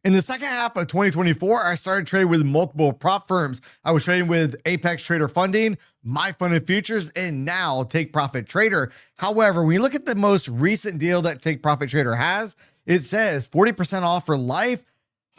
In the second half of 2024, I started trading with multiple prop firms. I was trading with Apex Trader Funding, My Funded Futures, and now Take Profit Trader. However, when you look at the most recent deal that Take Profit Trader has, it says 40% off for life,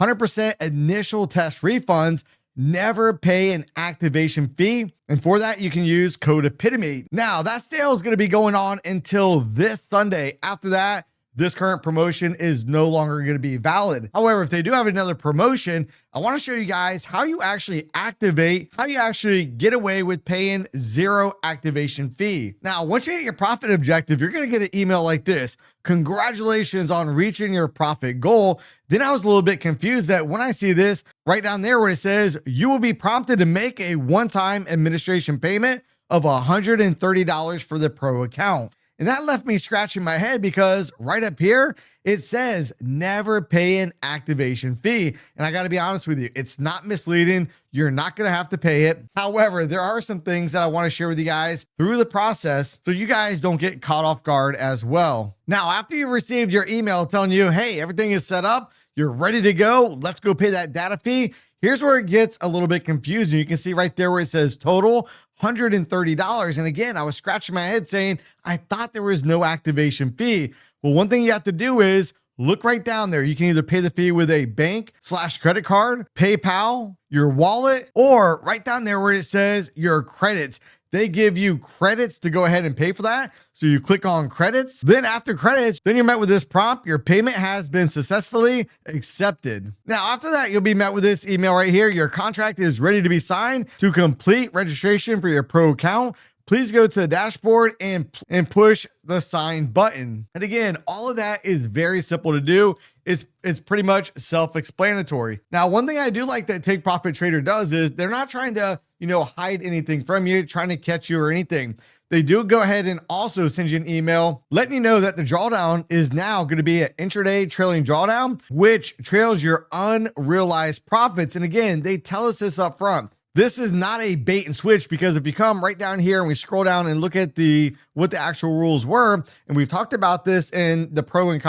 100% initial test refunds, never pay an activation fee. And for that, you can use code Epitome. Now, that sale is going to be going on until this Sunday. After that, this current promotion is no longer going to be valid. However, if they do have another promotion, I want to show you guys how you actually activate, how you actually get away with paying zero activation fee. Now, once you hit your profit objective, you're going to get an email like this. Congratulations on reaching your profit goal. Then I was a little bit confused that when I see this right down there where it says you will be prompted to make a one-time administration payment of $130 for the pro account. And that left me scratching my head because right up here, it says never pay an activation fee. And I got to be honest with you, it's not misleading. You're not going to have to pay it. However, there are some things that I want to share with you guys through the process so you guys don't get caught off guard as well. Now, after you've received your email telling you, hey, everything is set up, you're ready to go, let's go pay that data fee. Here's where it gets a little bit confusing. You can see right there where it says total $130. And again, I was scratching my head saying, I thought there was no activation fee. Well, one thing you have to do is look right down there. You can either pay the fee with a bank/credit card, PayPal, your wallet, or right down there where it says your credits. They give you credits to go ahead and pay for that. So you click on credits. Then after credits, then you're met with this prompt. Your payment has been successfully accepted. Now, after that, you'll be met with this email right here. Your contract is ready to be signed. To complete registration for your pro account, please go to the dashboard and push the sign button. And again, all of that is very simple to do. It's pretty much self-explanatory. Now, one thing I do like that Take Profit Trader does is they're not trying to, hide anything from you, trying to catch you or anything. They do go ahead and also send you an email letting you know that the drawdown is now going to be an intraday trailing drawdown, which trails your unrealized profits. And again, they tell us this up front. This is not a bait and switch, because if you come right down here and we scroll down and look at what the actual rules were, and we've talked about this in the pro and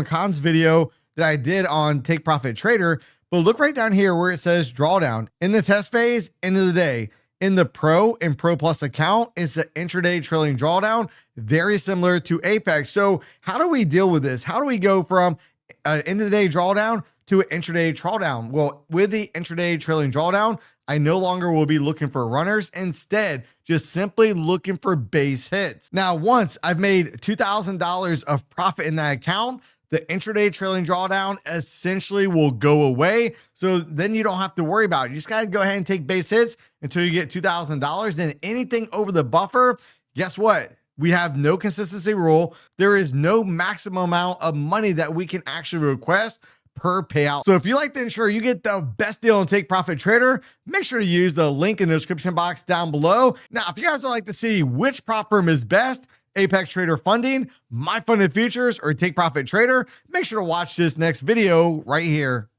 cons video that I did on Take Profit Trader, but look right down here where it says drawdown. In the test phase, end of the day. In the Pro and Pro Plus account, it's an intraday trailing drawdown, very similar to Apex. So how do we deal with this? How do we go from an end of the day drawdown to an intraday drawdown? Well, with the intraday trailing drawdown, I no longer will be looking for runners. Instead, just simply looking for base hits. Now, once I've made $2,000 of profit in that account, the intraday trailing drawdown essentially will go away. So then you don't have to worry about it. You just got to go ahead and take base hits until you get $2,000. Then anything over the buffer, guess what? We have no consistency rule. There is no maximum amount of money that we can actually request per payout. So if you like to ensure you get the best deal on Take Profit Trader, make sure to use the link in the description box down below. Now, if you guys would like to see which prop firm is best, Apex Trader Funding, My Funded Futures, or Take Profit Trader, make sure to watch this next video right here.